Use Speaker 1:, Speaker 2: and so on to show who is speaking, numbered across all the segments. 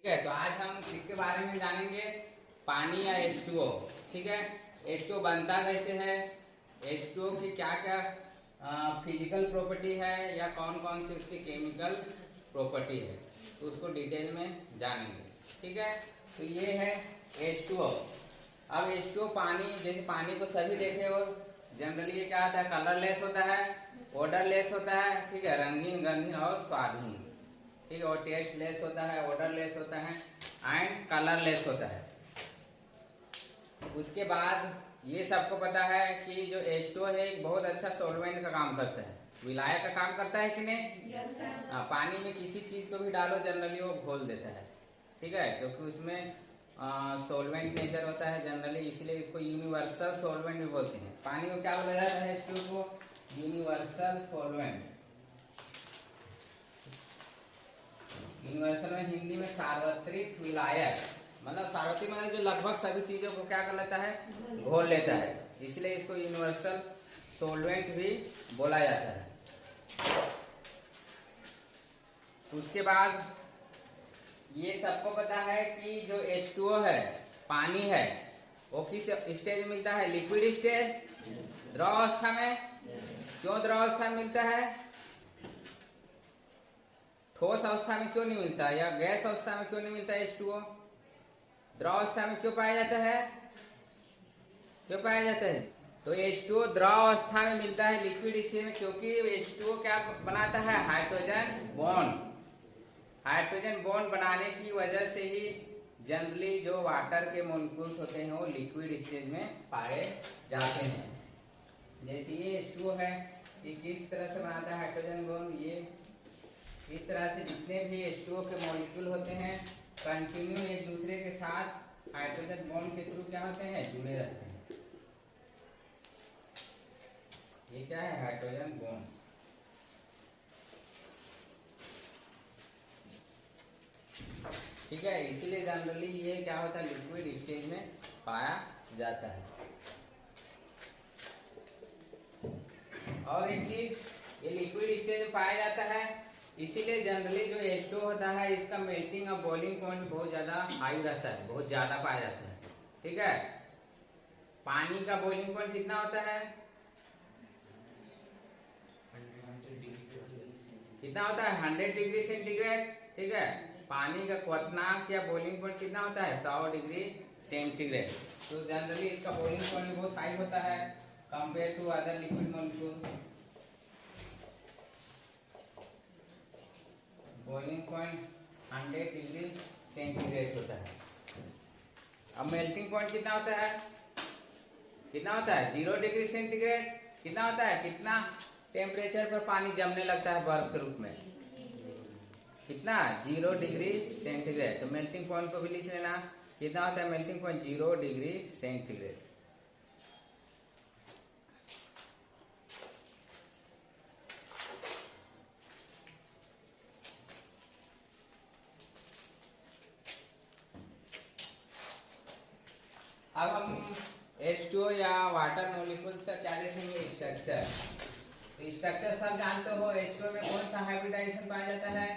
Speaker 1: ठीक है, तो आज हम इसके बारे में जानेंगे, पानी या H2O। ठीक है, H2O बनता कैसे है, H2O की क्या क्या फिजिकल प्रॉपर्टी है या कौन कौन सी उसकी केमिकल प्रॉपर्टी है, तो उसको डिटेल में जानेंगे। ठीक है, तो ये है H2O। अब H2O पानी, जैसे पानी को सभी देखे हो, जनरली ये क्या होता है, कलरलेस होता है, ऑर्डरलेस होता है, ठीक है, रंगीन गंधीन और स्वादहीन। ठीक है, और टेस्ट लेस होता है, ऑर्डर लेस होता है एंड कलर लेस होता है। उसके बाद ये सबको पता है कि जो H2O है एक बहुत अच्छा सॉल्वेंट का काम करता है, विलायक का काम करता है कि नहीं। पानी में किसी चीज को भी डालो जनरली वो घोल देता है। ठीक है, क्योंकि उसमें सॉल्वेंट नेचर होता है जनरली, इसलिए इसको यूनिवर्सल सॉल्वेंट भी बोलते हैं। पानी को क्या बोला जाता है, H2O को यूनिवर्सल सॉल्वेंट। यूनिवर्सल में हिंदी में सार्वत्रिक विलायक, मतलब सार्वत्रिक मतलब जो लगभग सभी चीजों को क्या कर लेता है, घोल लेता है, इसलिए इसको यूनिवर्सल सॉल्वेंट भी बोला जाता है। उसके बाद ये सबको पता है कि जो H2O है, पानी है, वो किस स्टेज में मिलता है, लिक्विड स्टेज, द्रव अवस्था में। क्यों द्रव अवस्था में मिलता है, ठोस अवस्था में क्यों नहीं मिलता, या गैस अवस्था में क्यों नहीं मिलता H2O। द्रव अवस्था में क्यों पाया जाता है, क्यों पाया जाता है, तो H2O द्रव अवस्था में मिलता है लिक्विड स्टेज में, क्योंकि H2O क्या बनाता है, हाइड्रोजन बॉन्ड। हाइड्रोजन बॉन्ड बनाने की वजह से ही जनरली जो वाटर के मॉलिक्यूल्स होते हैं वो लिक्विड स्टेज में पाए जाते हैं। जैसे ये H2O है, ये किस तरह से बनाता है हाइड्रोजन बॉन्ड, ये इस तरह से जितने भी H2O के मॉलिक्यूल होते हैं कंटिन्यू एक दूसरे के साथ हाइड्रोजन बॉन्ड के थ्रू क्या होते हैं, जुड़े रहते हैं। ये क्या है, हाइड्रोजन बॉन्ड। ठीक है, इसीलिए जनरली ये क्या होता है, लिक्विड स्टेज में पाया जाता है। और एक चीज, ये लिक्विड स्टेज में पाया जाता है, इसीलिए जनरली जो H2O होता है इसका मेल्टिंग और बॉइलिंग पॉइंट बहुत ज्यादा हाई रहता है, बहुत ज्यादा पाया जाता है। ठीक है, पानी का बॉइलिंग पॉइंट कितना होता है, कितना होता है, 100 डिग्री सेंटीग्रेड। ठीक है, पानी का क्वथनांक या बॉइलिंग पॉइंट कितना होता है, 100 डिग्री सेंटीग्रेड। तो जनरली इसका बॉइलिंग पॉइंट बहुत हाई होता है compare to other liquid molecule. Boiling point 100 degree centigrade होता है। अब मेल्टिंग पॉइंट कितना होता है, कितना होता है, 0 डिग्री सेंटीग्रेड। कितना होता है, कितना टेम्परेचर पर पानी जमने लगता है बर्फ के रूप में, कितना, 0 डिग्री सेंटीग्रेड। तो मेल्टिंग पॉइंट को भी लिख लेना, कितना होता है मेल्टिंग पॉइंट, 0 डिग्री सेंटीग्रेड। अब हम H2O या वाटर मॉलिक्यूल्स का क्या देखेंगे, स्ट्रक्चर। तो स्ट्रक्चर सब जानते हो, H2O में कौन सा हाइब्रिडाइजेशन पाया जाता है,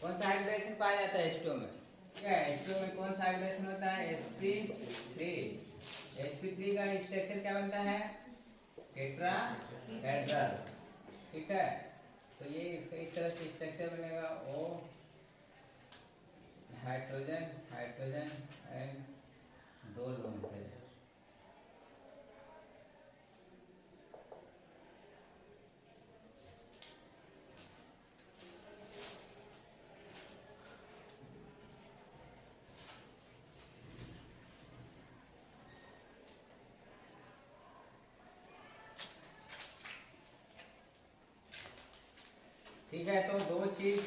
Speaker 1: कौन सा हाइब्रिडाइजेशन पाया जाता है H2O में। ठीक है, H2O में कौन सा हाइब्रिडाइजेशन होता है, sp3। sp3 का स्ट्रक्चर क्या बनता है, टेट्राहेड्रल। ठीक है, तो ये इसका इस तरह से स्ट्रक्चर बनेगा, O hydrogen hydrogen and 2 lone pair. ठीक है, तो दो चीज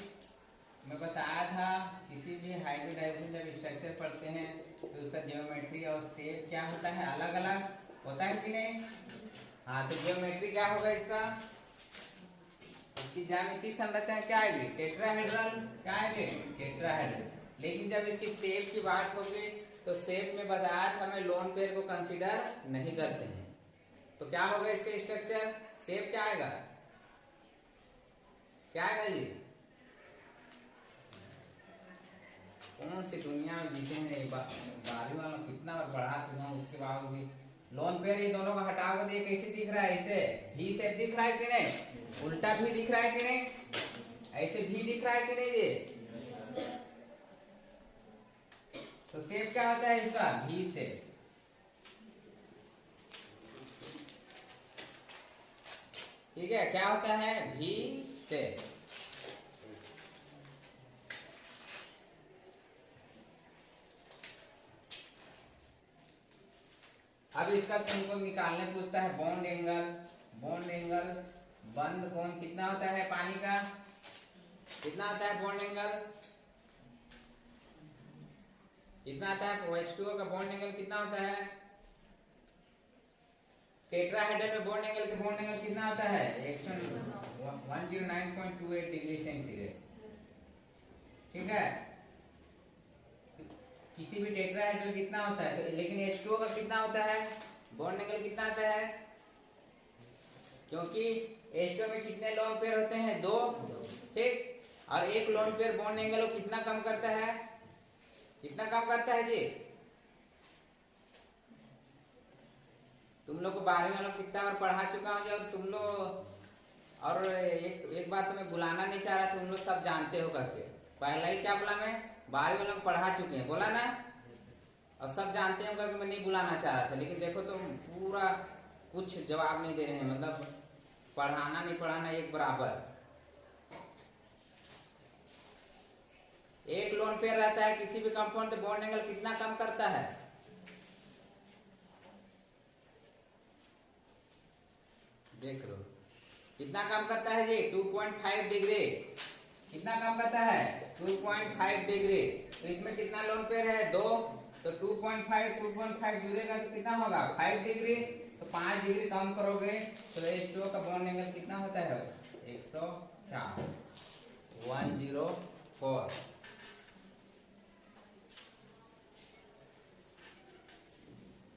Speaker 1: मैं बताया था, किसी भी हाइब्रिडाइजेशन जब स्ट्रक्चर पढ़ते हैं तो उसका ज्योमेट्री और शेप क्या होता है, अलग अलग होता है कि नहीं। हाँ, तो ज्योमेट्री क्या होगा इसका, इसकी ज्यामितीय संरचना क्या आएगी, टेट्राहेड्रल। क्या आएगी, टेट्राहेड्रल। लेकिन जब इसकी शेप की बात होगी तो शेप में बताया था हमें लोन पेयर को कंसीडर नहीं करते हैं। तो क्या होगा इसका स्ट्रक्चर, शेप क्या आएगा, क्या आएगा जी, कौन सी दुनिया में जीते हैं। गाड़ी वालों कितना बार बढ़ा चुका हूँ, उसके बाद भी लोन पे ये दोनों को हटा कर दिए, कैसे दिख रहा है, ऐसे भी शेप दिख रहा है कि नहीं, उल्टा भी दिख रहा है कि नहीं, ऐसे भी दिख रहा है कि नहीं ये। तो शेप क्या होता है इसका, भी शेप। ठीक है, क्या होता है, भी शेप। अब इसका तुमको निकालने पूछता है बॉन्ड एंगल। बॉन्ड एंगल, बंद कोण कितना होता है पानी का, कितना आता है बॉन्ड एंगल, कितना आता है H2O का बॉन्ड एंगल कितना होता है। टेट्राहेड्रल में बॉन्ड एंगल कितना होता है 109.28 डिग्री सेंटीग्रेड। ठीक है, किसी भी टेट्राहेड्रल कितना होता है, तो लेकिन H2O का कितना होता है बॉन्ड एंगल कितना आता है, क्योंकि H2O में कितने लोन पेयर होते हैं, 2। ठीक, और एक लोन पेयर बॉन्ड एंगल को कितना कम करता है, कितना कम करता है जी। तुम लोग को 12वीं वालों कितना बार पढ़ा चुका हूँ जब तुम लोग, और एक बात तो मैं बुलाना नहीं चाह रहा, तुम लोग सब जानते हो करके। पहला ही क्या बोला मैं, 12वीं वालों को पढ़ा चुके हैं, बोला ना, और सब जानते हो करके मैं नहीं बुलाना चाह रहा था। लेकिन देखो तुम पूरा कुछ जवाब नहीं दे रहे हैं, मतलब पढ़ाना नहीं पढ़ाना एक बराबर। एक लोन पेयर रहता है किसी भी कंपाउंड, तो बॉन्ड एंगल कितना कम करता है, देख लो कितना कम करता है जी, 2.5 डिग्री। कितना कम करता है 2.5 डिग्री। तो इसमें कितना लोन पेयर है, 2, तो 2.5 जुड़ेगा तो कितना होगा 5 डिग्री। तो 5 डिग्री कम करोगे तो H2O का बॉन्ड एंगल कितना होता है 104, 104।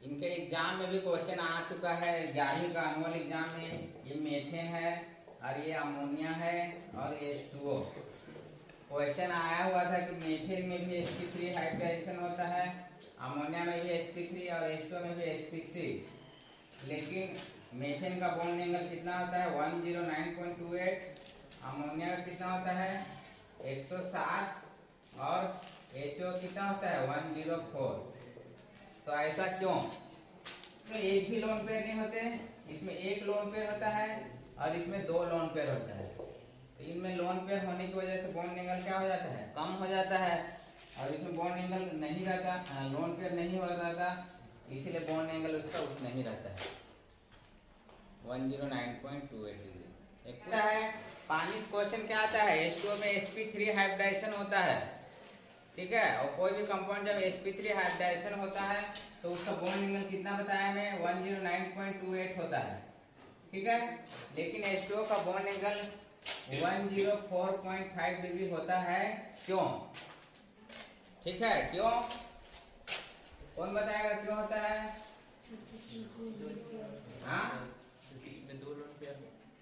Speaker 1: इनके एग्जाम में भी क्वेश्चन आ चुका है 11वीं का एनुअल एग्जाम में। ये मीथेन है और ये अमोनिया है और ये H2O। क्वेश्चन आया हुआ था कि मीथेन में भी sp3 हाइब्रिडाइजेशन होता है, अमोनिया में भी sp3 और H2O में भी sp3। लेकिन मीथेन का बॉन्ड एंगल कितना होता है 109.28, अमोनिया में कितना होता है 107 और H2O कितना होता है 104। तो ऐसा क्यों, तो एक भी लोन पेयर नहीं होते, इसमें एक लोन पेयर होता है और इसमें 2 लोन पेयर होता है। तो इनमें लोन पेयर होने की वजह से बॉन्ड एंगल क्या हो जाता है, कम हो जाता है, और इसमें बॉन्ड एंगल नहीं रहता, लोन पेयर नहीं हो रहता, इसीलिए बॉन्ड एंगल उसका उतना ही रहता है 109.28 डिग्री। एक है पानी क्वेश्चन क्या आता है, H2O में sp3 हाइब्रिडाइजेशन होता है। ठीक है, और कोई भी कंपाउंड जब sp3 हाइब्रिडाइजेशन होता है तो उसका बॉन्ड एंगल कितना बताया मैं 109.28 होता है। ठीक है, लेकिन H2O का बॉन्ड एंगल 104.5 डिग्री होता है, क्यों। ठीक है, क्यों, कौन बताएगा क्यों होता है। हाँ,
Speaker 2: इसमें 2 लोन पेयर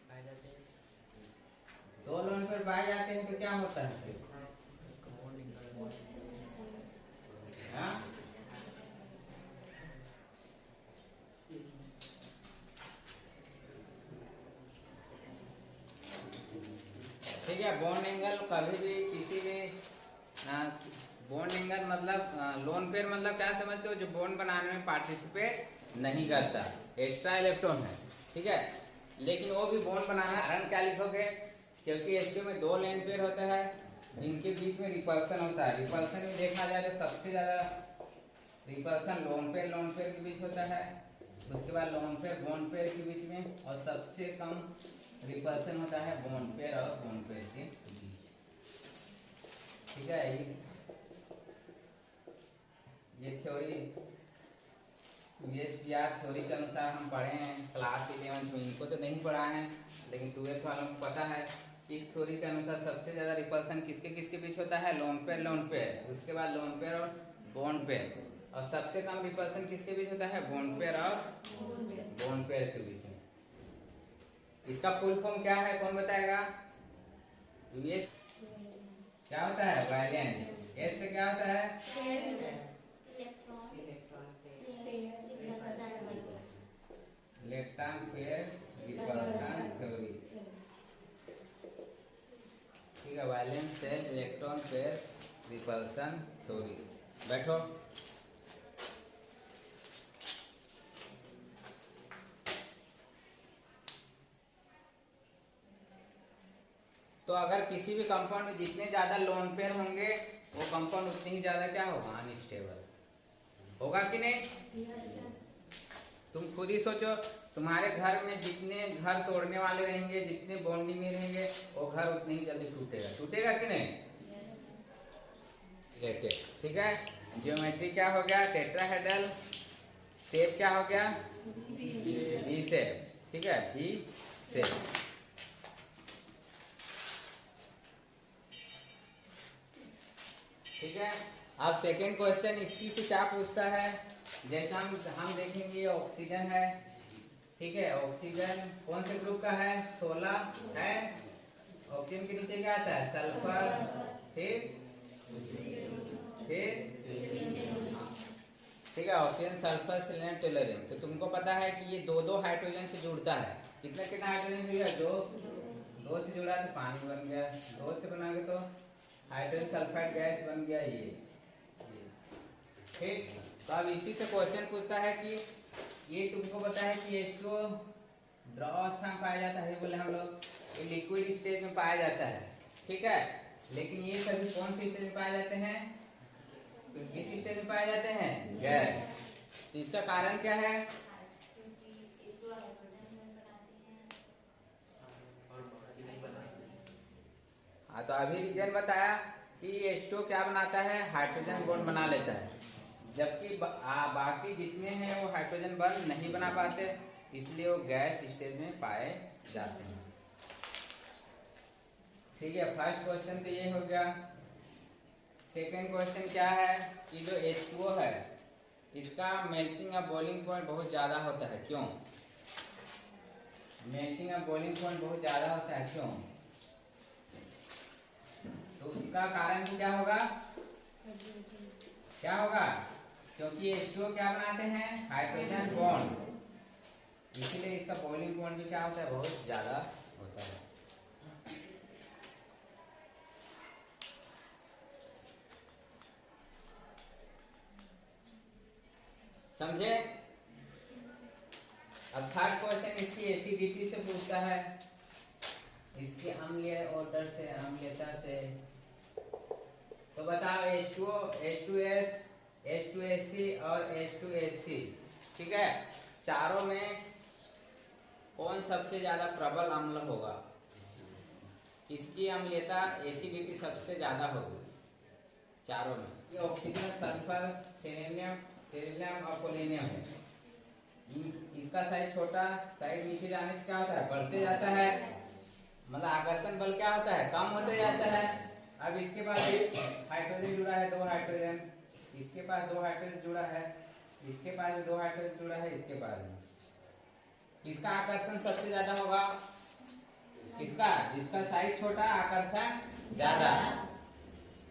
Speaker 2: पाए जाते हैं,
Speaker 1: 2 लोन पेयर पाए जाते हैं तो क्या होता है, हाँ? ठीक है, बॉन्ड एंगल कभी भी किसी भी बॉन्ड एंगल मतलब लोन पेयर मतलब क्या समझते हो, जो बॉन्ड बनाने में पार्टिसिपेट नहीं करता, एक्स्ट्रा इलेक्ट्रॉन है। ठीक है, लेकिन वो भी बॉन्ड बनाना, कारण क्या लिखोगे, क्योंकि H2O में 2 लोन पेयर होता है जिनके बीच में रिपल्सन होता है। रिपल्सन में देखा जाए तो सबसे ज्यादा रिपल्सन लोन पेयर के बीच होता है, उसके बाद लोन पेयर बॉन्ड पेयर के बीच में, और सबसे कम रिपल्सन होता है बॉन्ड पेयर और बॉन्ड पेयर के बीच। ठीक है, ये थ्योरी USPR थ्योरी के अनुसार हम पढ़े हैं क्लास 11 में। इनको तो नहीं पढ़ा है, लेकिन 12th वालों को पता है कि इस थ्योरी के अनुसार सबसे ज्यादा रिपल्सन किसके बीच होता है, लोन पेयर, उसके बाद लोन पेयर और बॉन्ड पेयर, और सबसे कम रिपल्सन किसके बीच होता है, बॉन्ड पेयर और बॉन्ड पेयर के बीच में। इसका फुल फॉर्म क्या है, कौन बताएगा। यूएस क्या होता है, वैलेंस, एस से क्या होता है? Electron pair repulsion theory. ठीक है, valence shell electron pair repulsion theory. बैठो। तो अगर किसी भी कंपाउंड में जितने ज्यादा लोन पेयर होंगे वो कंपाउंड उतनी ही ज्यादा क्या होगा? अनस्टेबल होगा कि नहीं? तुम खुद ही सोचो, तुम्हारे घर में जितने घर तोड़ने वाले रहेंगे, जितने बॉन्डिंग में रहेंगे, वो घर उतनी ही जल्दी टूटेगा। टूटेगा कि नहीं? रिलेटेड। ठीक है, ज्योमेट्री क्या हो गया? टेट्राहेड्रल। शेप क्या हो गया? V shape. ठीक है, वी शेप। ठीक है, अब सेकेंड क्वेश्चन इसी से क्या पूछता है? जैसे हम देखेंगे ऑक्सीजन है। ठीक है, ऑक्सीजन कौन से ग्रुप का है? 16 है। ऑक्सीजन के नीचे क्या आता है? सल्फर। ठीक, ठीक है, ऑक्सीजन, सल्फर, सेलेनियम, टेलोरियम। तो तुमको पता है कि ये दो हाइड्रोजन से जुड़ता है। कितना कितना हाइड्रोजन जुड़ा? दो से जुड़ा तो पानी बन गया। दो से बनाओगे तो हाइड्रोजन सल्फाइड गैस बन गया ये। ठीक, तो अब इसी से क्वेश्चन पूछता है कि ये तुमको पता है कि H2O द्रव अवस्था में पाया जाता है, बोले हम लोग ये लिक्विड स्टेज में पाया जाता है। ठीक है, लेकिन ये सभी कौन सी स्टेज में पाए जाते हैं? किस स्टेज में पाए जाते हैं? गैस। तो इसका कारण क्या है? हाँ, तो अभी रीजन बताया कि H2O क्या बनाता है? हाइड्रोजन बॉन्ड बना लेता है, जबकि बाकी जितने हैं वो हाइड्रोजन बॉन्ड नहीं बना पाते, इसलिए वो गैस स्टेज में पाए जाते हैं। ठीक है, फर्स्ट क्वेश्चन तो ये हो गया। सेकेंड क्वेश्चन क्या है कि जो H2O है इसका मेल्टिंग और बॉइलिंग पॉइंट बहुत ज्यादा होता है। क्यों? मेल्टिंग और बॉइलिंग पॉइंट बहुत ज्यादा होता है, क्यों? तो उसका कारण क्या होगा? क्या होगा? क्योंकि H2O क्या बनाते हैं? हाइड्रोजन बॉन्ड, इसीलिए इसका बॉइलिंग पॉइंट भी क्या होता है? बहुत ज्यादा होता है। समझे? अब थर्ड क्वेश्चन इसकी एसिडिटी से पूछता है, इसकी अम्लीय ऑर्डर से, अम्लीयता से। तो बताओ H2O, H2S, H2SC और H2SC। ठीक है, चारों में कौन सबसे ज्यादा प्रबल अम्ल होगा? किसकी अम्लीयता, एसिडिटी सबसे ज्यादा होगी चारों में? ये ऑक्सीजन, सल्फर, सेलेनियम, टेरिलियम और पोलेनियम है। इसका साइज छोटा, साइज नीचे जाने से क्या होता है? बढ़ते जाता है, मतलब आकर्षण बल क्या होता है? कम होते जाता है। अब इसके पास हाइड्रोजन जुड़ा है, 2 हाइड्रोजन, इसके पास 2 हाइड्रोजन जुड़ा है, इसके पास भी 2 हाइड्रोजन जुड़ा है, इसके पास भी। किसका आकर्षण सबसे ज्यादा होगा? किसका? जिसका साइज छोटा, आकर्षण ज्यादा।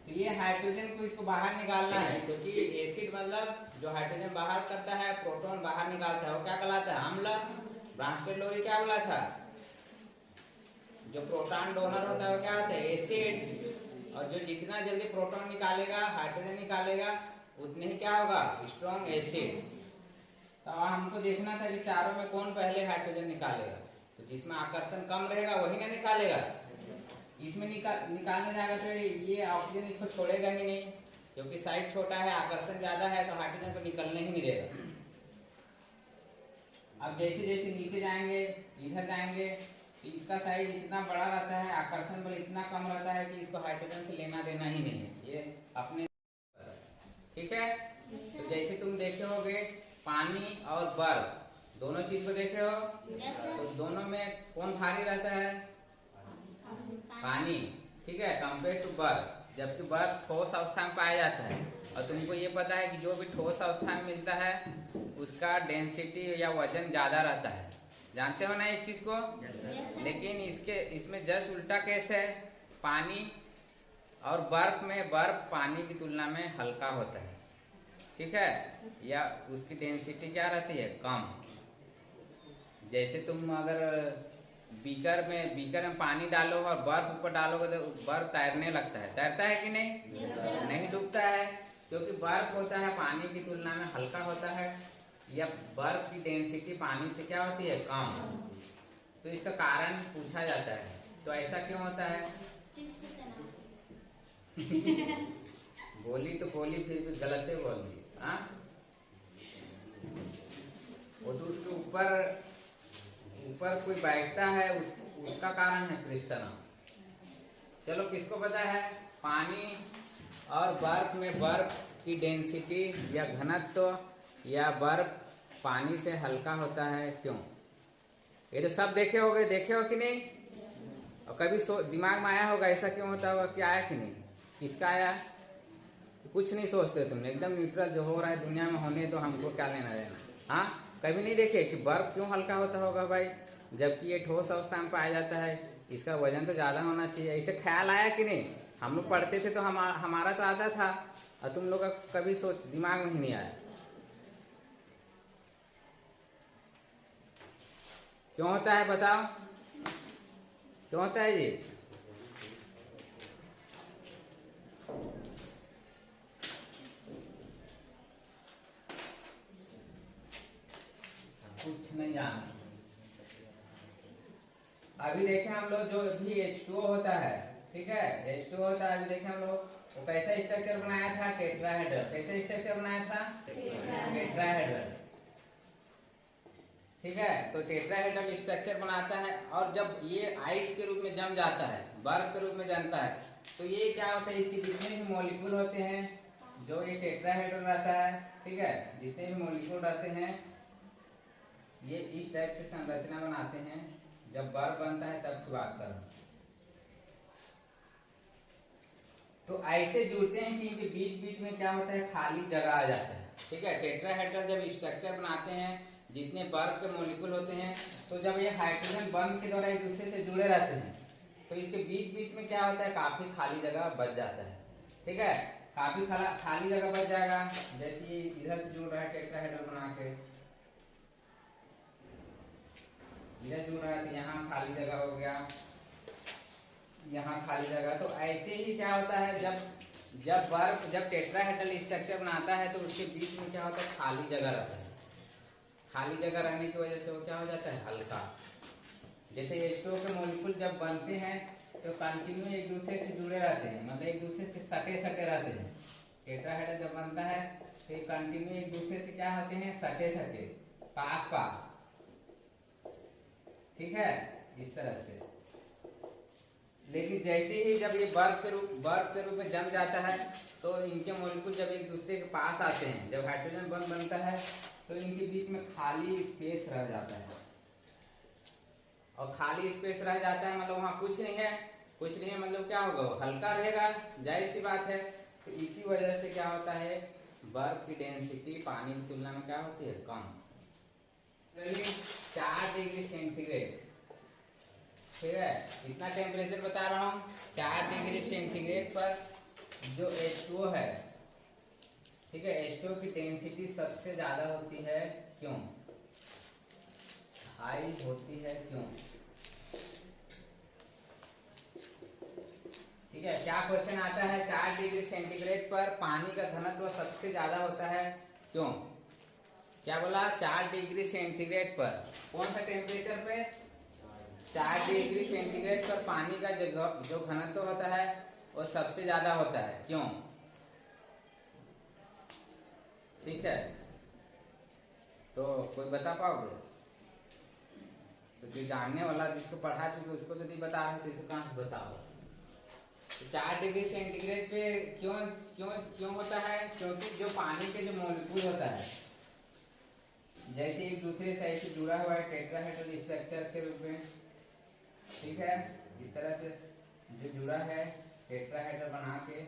Speaker 1: तो ये हाइड्रोजन को इसको बाहर निकालना है, क्योंकि एसिड मतलब जो हाइड्रोजन बाहर करता है, प्रोटॉन बाहर निकालता है, वो क्या कहलाता है? अम्ल। ब्रांस्टेड-लोरी क्या बोला था? जो प्रोटॉन डोनर होता है वो क्या होता है? एसिड। और जो जितना जल्दी प्रोटॉन निकालेगा, हाइड्रोजन निकालेगा, उतने ही क्या होगा? Strong acid. तो हमको देखना था कि चारों में कौन पहले हाइड्रोजन निकालेगा। तो जिसमें आकर्षण कम रहेगा वही ना निकालेगा। इसमें निकालने जाएगा तो ये ऑक्सीजन इसको छोड़ेगा ही नहीं, क्योंकि साइज छोटा है, आकर्षण ज्यादा है, तो हाइड्रोजन को निकलने ही नहीं देगा। अब जैसे जैसे नीचे जाएंगे, इधर जाएंगे, तो इसका साइज इतना बड़ा रहता है, आकर्षण बल इतना कम रहता है कि इसको हाइड्रोजन से लेना देना ही नहीं है, ये अपने। ठीक है, तो जैसे तुम देखे होगे पानी और बर्फ दोनों चीज को देखे हो, तो दोनों में कौन भारी रहता है? पानी। ठीक है, कंपेयर टू बर्फ। जबकि बर्फ ठोस अवस्था में पाया जाता है, और तुमको ये पता है कि जो भी ठोस अवस्था में मिलता है उसका डेंसिटी या वजन ज्यादा रहता है। जानते हो ना इस चीज को? लेकिन इसमें जस्ट उल्टा केस है। पानी और बर्फ में बर्फ पानी की तुलना में हल्का होता है, ठीक है, या उसकी डेंसिटी क्या रहती है, कम। जैसे तुम अगर बीकर में पानी डालो और बर्फ ऊपर डालोगे तो बर्फ तैरने लगता है, तैरता है कि नहीं? नहीं डूबता है, क्योंकि बर्फ होता है पानी की तुलना में हल्का होता है, या बर्फ की डेंसिटी पानी से क्या होती है, कम। तो इसका कारण पूछा जाता है, तो ऐसा क्यों होता है? बोली तो बोली, फिर भी गलत ही बोल दी। हाँ, वो तो उसके ऊपर कोई बैठता है, उसका कारण है पृष्ठतनाव। चलो, किसको पता है पानी और बर्फ में बर्फ की डेंसिटी या घनत्व या बर्फ पानी से हल्का होता है, क्यों? ये तो सब देखे हो कि नहीं? और कभी दिमाग में आया होगा ऐसा क्यों होता होगा, क्या आया कि नहीं? किसका आया? कुछ नहीं सोचते तुम, एकदम न्यूट्रल, जो हो रहा है दुनिया में होने तो हमको क्या लेना देना। हाँ, कभी नहीं देखे कि बर्फ क्यों हल्का होता होगा भाई, जबकि ये ठोस अवस्था में पाया जाता है, इसका वजन तो ज़्यादा होना चाहिए। ऐसे ख्याल आया कि नहीं? हम लोग पढ़ते थे तो हमारा तो आता था, और तुम लोग का कभी दिमाग में ही नहीं आया। क्यों होता है बताओ, क्यों होता है ये? कुछ नहीं जाना। अभी देखें हम लोग, जो भी H2O होता है, ठीक है, H2O होता है, अभी देखें हम लोग वो कैसा स्ट्रक्चर बनाया था, टेट्राहेड्रल। कैसे स्ट्रक्चर बनाया था? टेट्राहेड्रल, ठीक है। तो टेट्राहेड्रल स्ट्रक्चर बनाता है, और जब ये आइस के रूप में जम जाता है, बर्फ के रूप में जमता है, तो ये क्या होता है, इसके जितने भी मॉलिक्यूल होते हैं, जो ये टेट्राहेड्रल रहता है, ठीक है, जितने भी मॉलिक्यूल रहते हैं, ये इस टाइप से संरचना बनाते हैं। जब बर्फ बनता है तब की बात करो, तो ऐसे जुड़ते हैं कि इनके बीच बीच में क्या होता है, खाली जगह आ जाता है, ठीक है। टेट्राहेड्रल जब स्ट्रक्चर बनाते हैं, जितने बर्फ के मॉलिक्यूल होते हैं, तो जब ये हाइड्रोजन बंध के द्वारा एक दूसरे से जुड़े रहते हैं, तो इसके बीच बीच में क्या होता है, काफी खाली जगह बच जाता है, ठीक है। काफी खाली जगह बच जाएगा। जैसे ये इधर से जुड़ रहा है टेट्राहेड्रल बना के, इधर जुड़ रहा है, तो यहाँ खाली जगह हो गया, यहाँ खाली जगह। तो ऐसे ही क्या होता है, जब टेट्राहेड्रल स्ट्रक्चर बनाता है, तो उसके बीच में क्या होता है, खाली जगह रहता है। खाली जगह रहने की वजह से वो क्या हो जाता है, हल्का। जैसे H2O के मॉलिक्यूल जब बनते हैं तो कंटिन्यू एक दूसरे से जुड़े रहते हैं, मतलब एक दूसरे से सटे सटे रहते हैं। टेट्राहेड्रल जब बनता है तो कंटिन्यू एक दूसरे से क्या होते हैं, सटे सटे, पास पास, ठीक है, इस तरह से। लेकिन जैसे ही जब ये बर्फ के रूप में जम जाता है, तो इनके मॉलिक्यूल जब एक दूसरे के पास आते हैं, जब हाइड्रोजन बॉन्ड बनता है, तो इनके बीच में खाली स्पेस रह जाता है। और खाली स्पेस रह जाता है मतलब वहाँ कुछ नहीं है, मतलब क्या होगा, वो हल्का रहेगा, जाहिर सी बात है। तो इसी वजह से क्या होता है, बर्फ की डेंसिटी पानी की तुलना में क्या होती है, कम। 4 डिग्री सेंटीग्रेड, ठीक है, इतना टेम्परेचर बता रहा हूँ। 4 डिग्री सेंटीग्रेड पर जो H2O है, ठीक है, H2O की डेंसिटी सबसे ज्यादा होती है, क्यों? हाई होती है, क्यों? ठीक है, क्या क्वेश्चन आता है, 4 डिग्री सेंटीग्रेड पर पानी का घनत्व सबसे ज्यादा होता है, क्यों? क्या बोला, 4 डिग्री सेंटीग्रेड पर, कौन सा टेम्परेचर पे? 4 डिग्री सेंटीग्रेड पर पानी का जो घनत्व होता है वो सबसे ज्यादा होता है, क्यों? ठीक है, तो कोई बता पाओगे? तो जो जानने वाला, जिसको पढ़ा चुके उसको तो नहीं बता रहे, तो इसको कहाँ से बताओ? तो 4 डिग्री सेंटीग्रेड पे क्यों क्यों क्यों होता है? क्योंकि जो पानी के जो मॉलिक्यूल होता है, जैसे एक दूसरे से ऐसे जुड़ा हुआ है टेट्राहेड्रल स्ट्रक्चर के रूप में, ठीक है, इस तरह से जो जुड़ा है टेट्राहेड्रल बना के,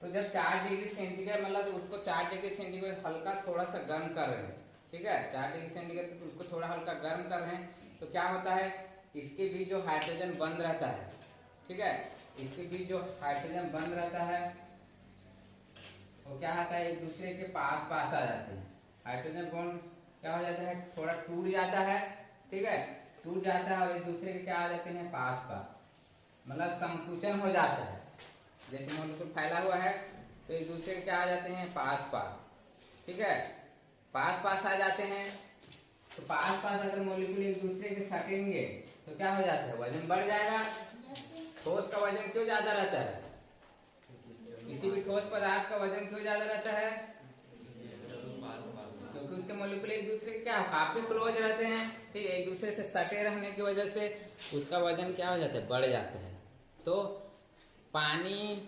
Speaker 1: तो जब 4 डिग्री सेंटीग्रेड मतलब तो उसको 4 डिग्री सेंटीग्रेड हल्का थोड़ा सा गर्म कर रहे हैं, ठीक है, 4 डिग्री सेंटीग्रेड तो उसको थोड़ा हल्का गर्म कर रहे हैं, तो क्या होता है, इसके बीच जो हाइड्रोजन बंद रहता है, ठीक है, इसके बीच जो हाइड्रोजन बंद रहता है वो क्या होता है, एक दूसरे के पास पास आ जाते हैं। हाइड्रोजन बॉन्ड क्या हो जाता है, थोड़ा टूट जाता है, ठीक है, टूट जाता है और एक दूसरे के क्या आ जाते हैं, पास पास, मतलब संकुचन हो जाता है। जैसे मॉलिक्यूल फैला हुआ है तो एक दूसरे के क्या आ जाते हैं, पास पास, ठीक है, पास पास आ जाते हैं। तो पास पास अगर मॉलिक्यूल एक दूसरे के सटेंगे तो क्या हो जाता है, वजन बढ़ जाएगा। ठोस का वजन क्यों ज्यादा रहता है, किसी भी ठोस पदार्थ का वजन क्यों ज्यादा रहता है, क्योंकि उसके मॉलिक्यूल एक दूसरे के क्या काफी क्लोज रहते हैं, ठीक है, एक दूसरे से सटे रहने की वजह से उसका वजन क्या हो जाता है, बढ़ जाता है। तो पानी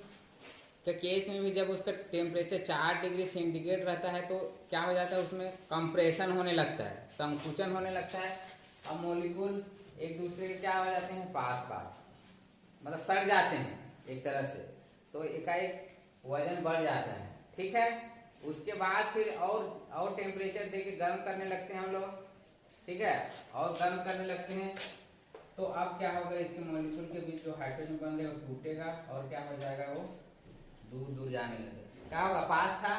Speaker 1: के केस में भी जब उसका टेम्परेचर 4 डिग्री सेंटीग्रेड रहता है तो क्या हो जाता है, उसमें कंप्रेशन होने लगता है, संकुचन होने लगता है। अब मॉलिक्यूल एक दूसरे के क्या हो जाते हैं, पास पास, मतलब सड़ जाते हैं एक तरह से, तो एकाएक वजन बढ़ जाता है, ठीक है। उसके बाद फिर और टेम्परेचर देके गर्म करने लगते हैं हम लोग, ठीक है, और गर्म करने लगते हैं तो अब क्या होगा, इसके मॉलिक्यूल के बीच जो हाइड्रोजन बन रहे वो टूटेगा और क्या हो जाएगा, वो दूर दूर जाने लगेगा। क्या होगा, पास था,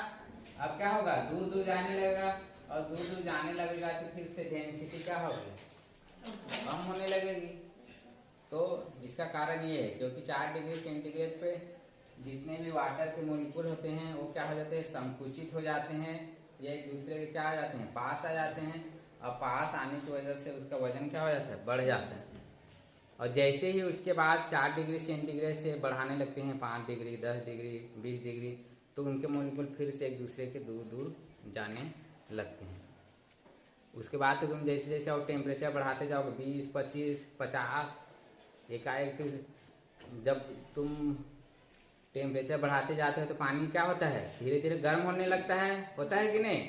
Speaker 1: अब क्या होगा, दूर दूर जाने लगेगा, और दूर दूर जाने लगेगा तो फिर से डेंसिटी क्या होगी, कम होने लगेगी। तो इसका कारण ये है क्योंकि 4 डिग्री सेंटीग्रेड पे जितने भी वाटर के मॉलिक्यूल होते हैं वो क्या हो जाते हैं, संकुचित हो जाते हैं, या एक दूसरे के क्या आ जाते हैं, पास आ जाते हैं, और पास आने की वजह से उसका वजन क्या हो जाता है, बढ़ जाता है। और जैसे ही उसके बाद 4 डिग्री सेंटीग्रेड से बढ़ाने लगते हैं 5 डिग्री, 10 डिग्री, 20 डिग्री, तो उनके मॉलिक्यूल फिर से एक दूसरे के दूर दूर जाने लगते हैं। उसके बाद तो तुम जैसे जैसे और टेम्परेचर बढ़ाते जाओगे 20, 25, 50, एकाएक जब तुम टेम्परेचर बढ़ाते जाते हो तो पानी क्या होता है, धीरे धीरे गर्म होने लगता है, होता है कि नहीं,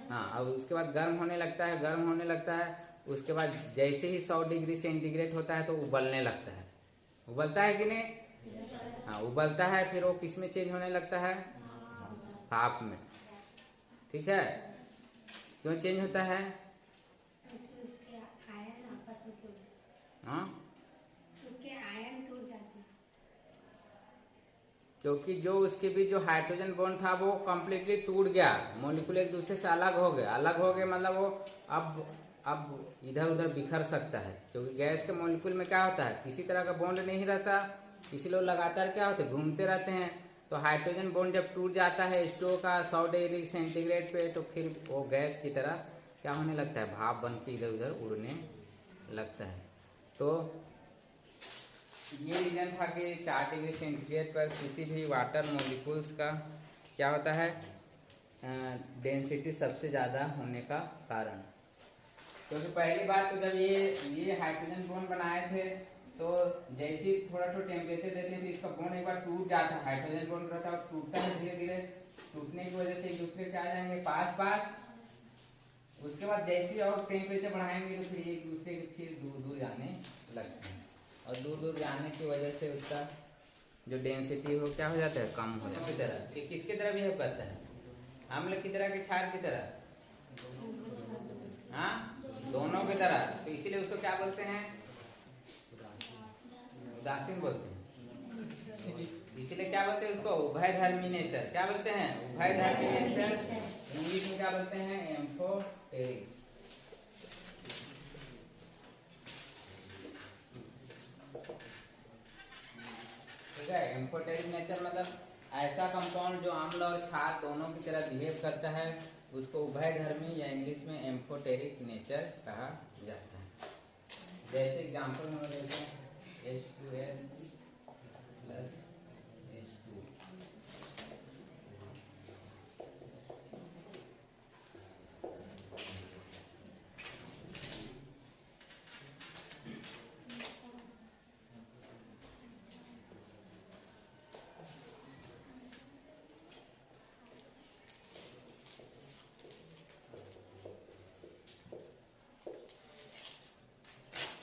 Speaker 1: हाँ। अब उसके बाद गर्म होने लगता है, गर्म होने लगता है, उसके बाद जैसे ही 100 डिग्री सेंटीग्रेड होता है तो उबलने लगता है, उबलता है कि नहीं, हाँ उबलता है, फिर वो किस में चेंज होने लगता है, भाप में, ठीक है। क्यों चेंज होता है, हाँ, क्योंकि जो उसके बीच जो हाइड्रोजन बॉन्ड था वो कम्प्लीटली टूट गया, मॉलिक्यूल एक दूसरे से अलग हो गए, अलग हो गए मतलब वो अब इधर उधर बिखर सकता है, क्योंकि गैस के मॉलिक्यूल में क्या होता है, किसी तरह का बॉन्ड नहीं रहता, इसीलिए लगातार क्या होते हैं, घूमते रहते हैं। तो हाइड्रोजन बॉन्ड जब टूट जाता है H2O का 100 डिग्री सेंटीग्रेड पे, तो फिर वो गैस की तरह क्या होने लगता है, भाप बन के इधर उधर उड़ने लगता है। तो ये रीजन था कि 4 डिग्री सेंटीग्रेड पर किसी भी वाटर मॉलिक्यूल्स का क्या होता है, डेंसिटी सबसे ज़्यादा होने का कारण। क्योंकि पहली बात तो जब ये हाइड्रोजन बॉन्ड बनाए थे तो जैसे ही थोड़ा टेम्परेचर देते हैं तो इसका बॉन्ड एक बार टूट जाता है, हाइड्रोजन बॉन्ड रहता है और टूटता है धीरे धीरे, टूटने की वजह से एक दूसरे के आ जाएंगे पास पास। उसके बाद जैसे ही और टेम्परेचर बढ़ाएंगे तो फिर एक दूसरे के फिर दूर दूर जाने लगते हैं, और दूर दूर जाने की वजह से उसका जो डेंसिटी वो क्या हो जाता है, कम हो जाता है। तरह ये किसकी तरह बिहेव करता है, अम्ल की तरह कि क्षार की तरह, हाँ दोनों की तरह। तो इसीलिए उसको क्या बोलते हैं, उदासीन बोलते हैं। इसीलिए क्या बोलते हैं उसको, उभयधर्मी नेचर। क्या बोलते हैं, उभयधर्मी नेचर, इंग्लिश में क्या बोलते हैं, एम्फोटेरिक। ठीक है, एम्फोटेरिक नेचर मतलब ऐसा कंपाउंड जो अम्ल और क्षार दोनों की तरह बिहेव करता है, उसको उभयधर्मी या इंग्लिश में एम्फोटेरिक नेचर कहा जाता है। जैसे एग्जांपल हम लेते हैं H2S प्लस H2।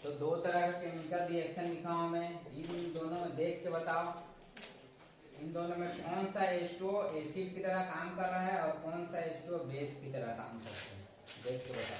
Speaker 1: तो दो तरह का केमिकल रिएक्शन लिखा हूं मैं, इन दोनों में देख के बताओ, इन दोनों में कौन सा H2O एसिड की तरह काम कर रहा है और कौन सा H2O बेस की तरह काम करता है, देख के बताओ।